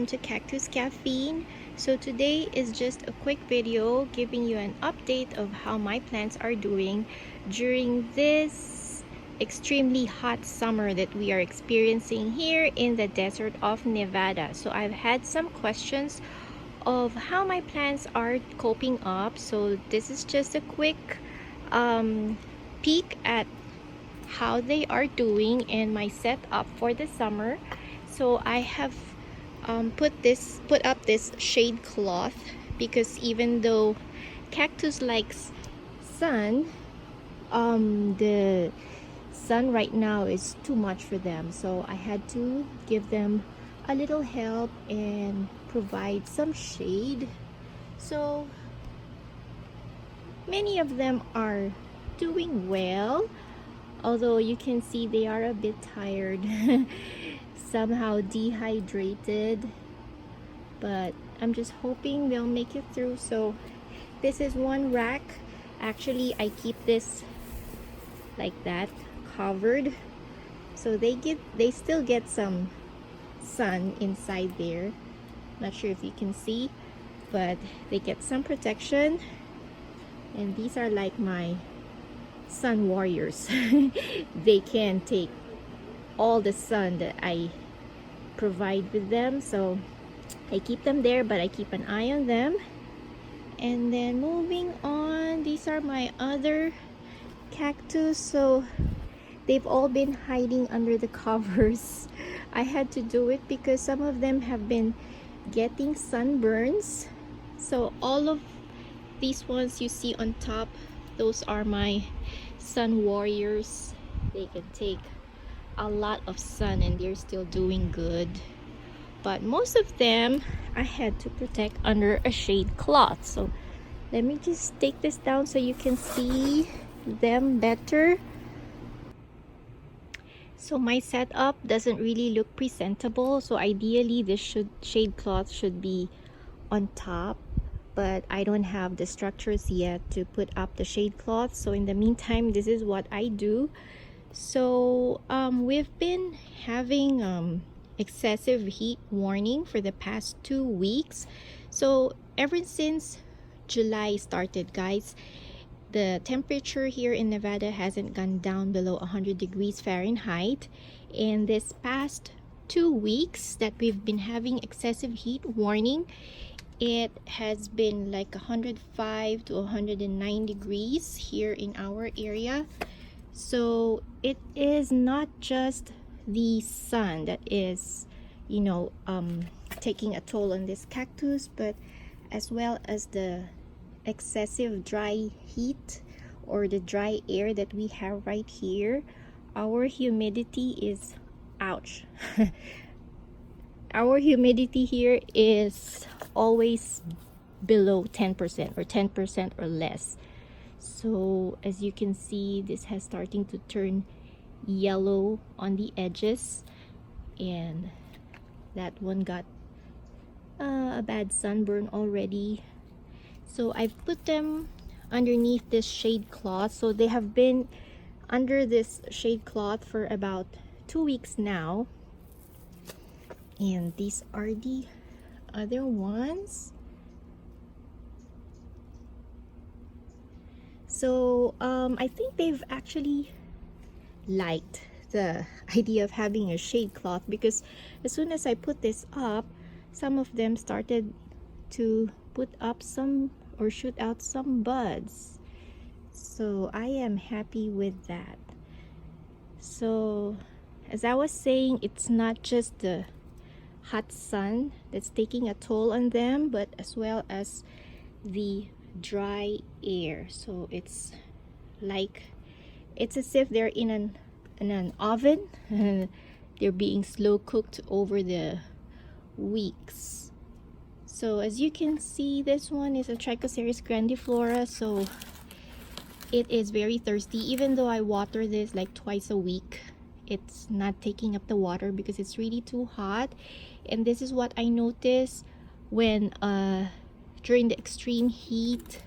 to Cactus Caffeine. So today is just a quick video giving you an update of how my plants are doing during this extremely hot summer that we are experiencing here in the desert of Nevada. So I've had some questions of how my plants are coping up. So this is just a quick peek at how they are doing and my setup for the summer. So I have put up this shade cloth because even though cactus likes sun, the sun right now is too much for them, so I had to give them a little help and provide some shade. So many of them are doing well, although you can see they are a bit tired somehow dehydrated, but I'm just hoping they'll make it through. So this is one rack. Actually, I keep this like that, covered, so they still get some sun inside there. Not sure if you can see, but they get some protection. And these are like my sun warriors. They can take all the sun that I provide with them, so I keep them there, but I keep an eye on them. And then moving on, these are my other cactus. So they've all been hiding under the covers. I had to do it because some of them have been getting sunburns. So all of these ones you see on top, those are my sun warriors. They can take a lot of sun and they're still doing good, but most of them I had to protect under a shade cloth. So let me just take this down so you can see them better. So my setup doesn't really look presentable, so ideally this shade cloth should be on top, but I don't have the structures yet to put up the shade cloth. So in the meantime, this is what I do. So we've been having excessive heat warning for the past 2 weeks. So ever since July started, guys, the temperature here in Nevada hasn't gone down below 100 degrees Fahrenheit. And this past 2 weeks that we've been having excessive heat warning, it has been like 105 to 109 degrees here in our area. So it is not just the sun that is, taking a toll on this cactus, but as well as the excessive dry heat or the dry air that we have right here. Our humidity is, ouch, our humidity here is always below 10% or 10% or less. So as you can see, this has starting to turn yellow on the edges, and that one got a bad sunburn already. So I've put them underneath this shade cloth. So they have been under this shade cloth for about 2 weeks now. And these are the other ones. So I think they've actually liked the idea of having a shade cloth, because as soon as I put this up, some of them started to put up some or shoot out some buds. So I am happy with that. So as I was saying, it's not just the hot sun that's taking a toll on them, but as well as the dry air. So it's like, it's as if they're in an oven and they're being slow cooked over the weeks. So as you can see, this one is a Trichoceres grandiflora, so it is very thirsty. Even though I water this like twice a week, it's not taking up the water because it's really too hot. And this is what I noticed when during the extreme heat.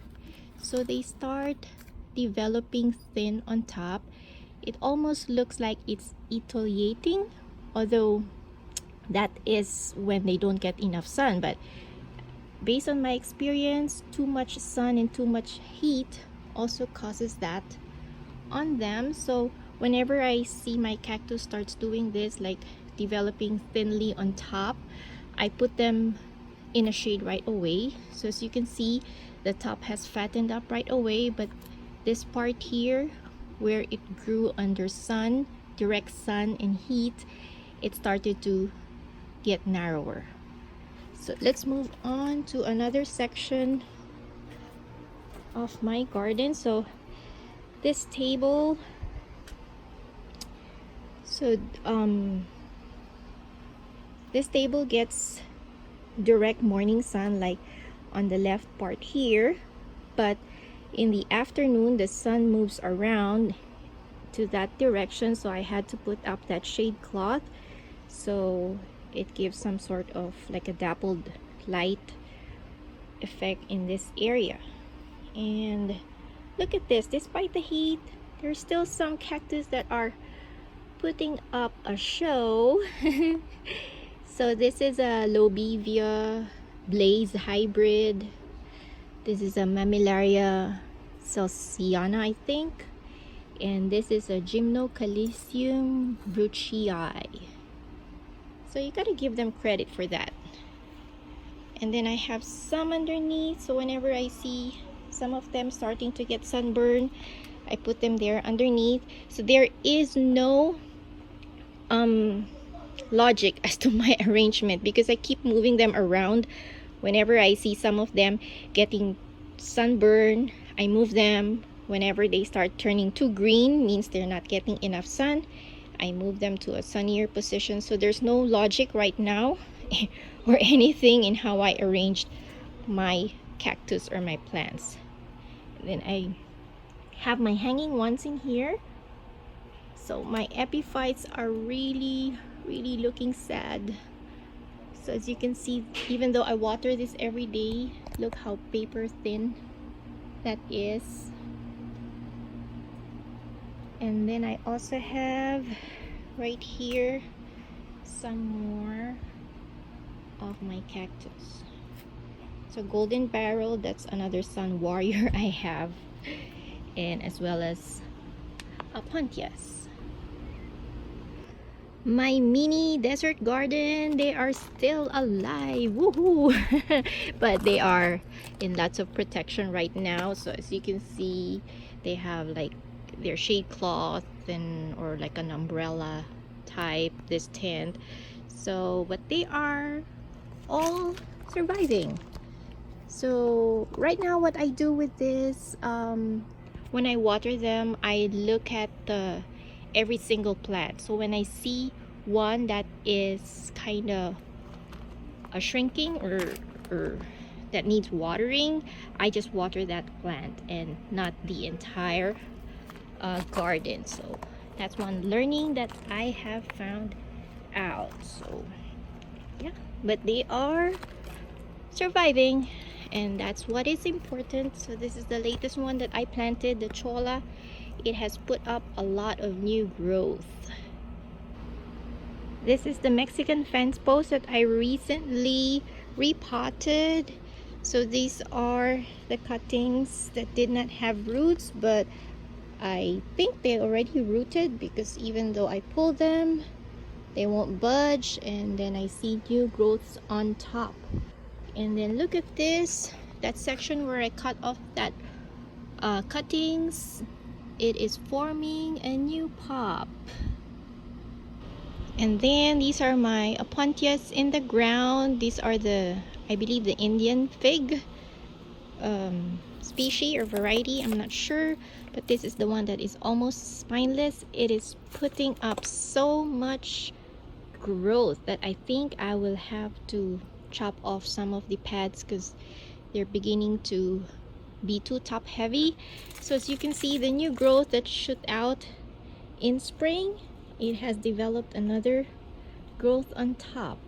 So they start developing thin on top. It almost looks like it's etiolating, although that is when they don't get enough sun. But based on my experience, too much sun and too much heat also causes that on them. So whenever I see my cactus starts doing this, like developing thinly on top, I put them in a shade right away. So as you can see, the top has fattened up right away, but this part here where it grew under sun, direct sun and heat, it started to get narrower. So let's move on to another section of my garden. So this table, this table gets direct morning sun, like on the left part here, but in the afternoon the sun moves around to that direction, so I had to put up that shade cloth so it gives some sort of like a dappled light effect in this area. And look at this, despite the heat, there's still some cactus that are putting up a show. So this is a Lobevia Blaze hybrid. This is a Mammillaria celsiana, I think. And this is a Gymnocalcium bruchii. So you gotta give them credit for that. And then I have some underneath, so whenever I see some of them starting to get sunburn, I put them there underneath. So there is no logic as to my arrangement, because I keep moving them around. Whenever I see some of them getting sunburn, I move them. Whenever they start turning too green, means they're not getting enough sun, I move them to a sunnier position. So there's no logic right now or anything in how I arranged my cactus or my plants. And then I have my hanging ones in here. So my epiphytes are really looking sad. So as you can see, even though I water this every day, look how paper thin that is. And then I also have right here some more of my cactus. So golden barrel, that's another sun warrior I have, and as well as aponthias. My mini desert garden, they are still alive, woohoo! But they are in lots of protection right now. So as you can see, they have like their shade cloth and or like an umbrella type, this tent. So but they are all surviving. So right now what I do with this, when I water them, I look at the every single plant. So when I see one that is kind of shrinking or that needs watering, I just water that plant and not the entire garden. So that's one learning that I have found out. So yeah, but they are surviving, and that's what is important. So this is the latest one that I planted, the cholla. It has put up a lot of new growth. This is the Mexican fence post that I recently repotted. So these are the cuttings that did not have roots, but I think they already rooted, because even though I pull them, they won't budge. And then I see new growths on top. And then look at this, that section where I cut off that cuttings, it is forming a new pop. And then these are my aponthias in the ground. These are the, I believe, the Indian fig species or variety, I'm not sure, but this is the one that is almost spineless. It is putting up so much growth that I think I will have to chop off some of the pads because they're beginning to be too top heavy. So as you can see, the new growth that shoot out in spring, it has developed another growth on top,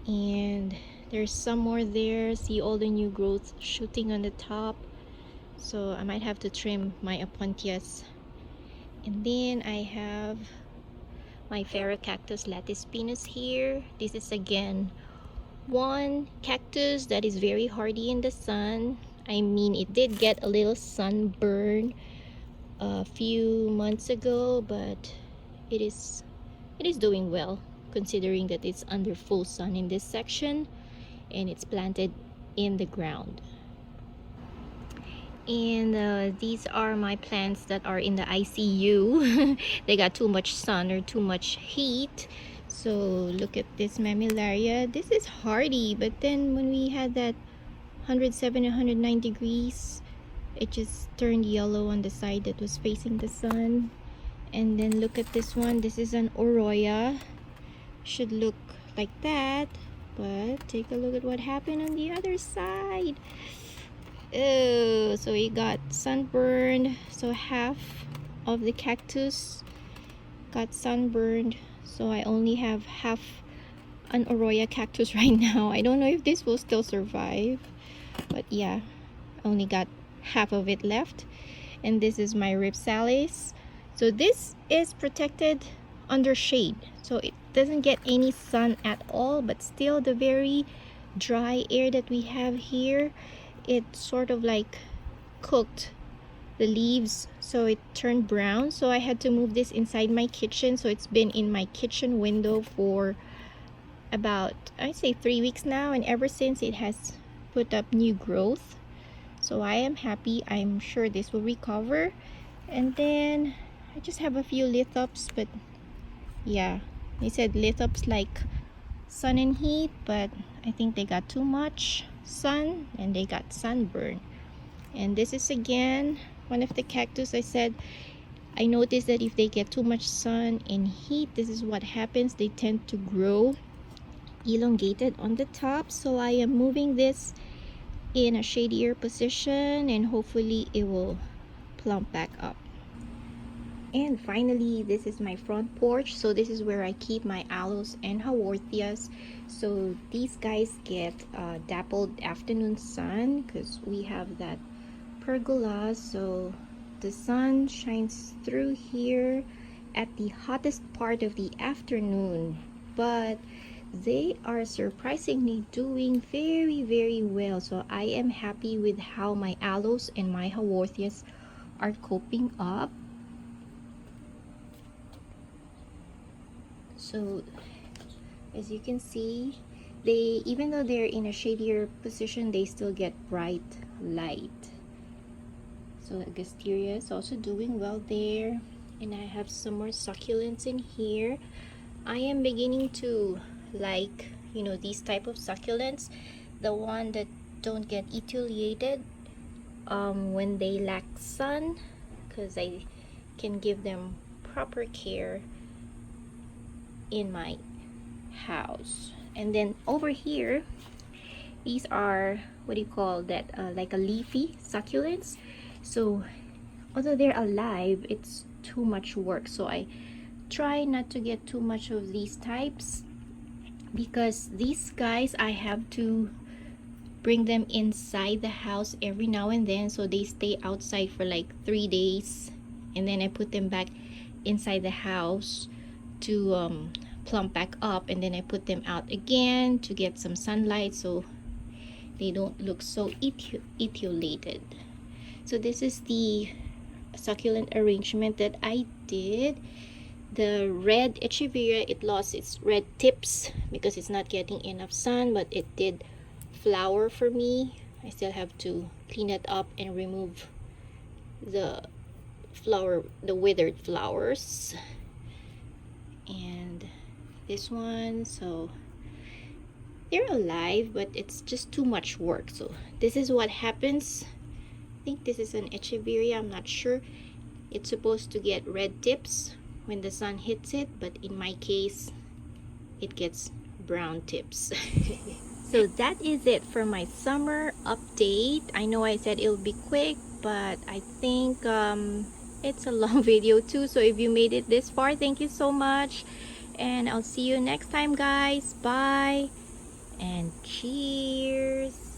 and there's some more there. See all the new growth shooting on the top. So I might have to trim my aponthias. And then I have my Cactus lattispinus here. This is again one cactus that is very hardy in the sun. I mean, it did get a little sunburn a few months ago, but it is doing well considering that it's under full sun in this section and it's planted in the ground. And these are my plants that are in the ICU. They got too much sun or too much heat. So look at this mammillaria. This is hardy, but then when we had that 107 109 degrees, it just turned yellow on the side that was facing the sun. And then look at this one. This is an oroya. Should look like that, but take a look at what happened on the other side. Oh, so it got sunburned. So half of the cactus got sunburned. So I only have half an oroya cactus right now. I don't know if this will still survive, but yeah, I only got half of it left. And this is my ripsalis. So this is protected under shade, so it doesn't get any sun at all, but still the very dry air that we have here, it sort of like cooked the leaves, so it turned brown. So I had to move this inside my kitchen. So it's been in my kitchen window for about, I'd say 3 weeks now, and ever since it has put up new growth. So I am happy. I'm sure this will recover. And then I just have a few lithops, but yeah, they said lithops like sun and heat, but I think they got too much sun and they got sunburn. And this is again one of the cactus. I said I noticed that if they get too much sun and heat, this is what happens. They tend to grow elongated on the top. So I am moving this in a shadier position and hopefully it will plump back up. And finally, this is my front porch. So this is where I keep my aloes and haworthias. So these guys get dappled afternoon sun because we have that pergola. So the sun shines through here at the hottest part of the afternoon. But they are surprisingly doing very well. So I am happy with how my aloes and my haworthias are coping up. So as you can see, they, even though they're in a shadier position, they still get bright light. So Agasteria is also doing well there. And I have some more succulents in here. I am beginning to like, you know, these type of succulents, the one that don't get etiolated when they lack sun, because I can give them proper care in my house. And then over here, these are, what do you call that, like a leafy succulents. So although they're alive, it's too much work. So I try not to get too much of these types, because these guys, I have to bring them inside the house every now and then, so they stay outside for like 3 days, and then I put them back inside the house to plump back up, and then I put them out again to get some sunlight so they don't look so etiolated. So this is the succulent arrangement that I did. The red echeveria, it lost its red tips because it's not getting enough sun, but it did flower for me. I still have to clean it up and remove the flower, the withered flowers. And this one, so they're alive, but it's just too much work. So this is what happens. I think this is an echeveria, I'm not sure. It's supposed to get red tips when the sun hits it, but in my case it gets brown tips. So that is it for my summer update. I know I said it'll be quick, but I think it's a long video too. So if you made it this far, thank you so much, and I'll see you next time, guys. Bye and cheers.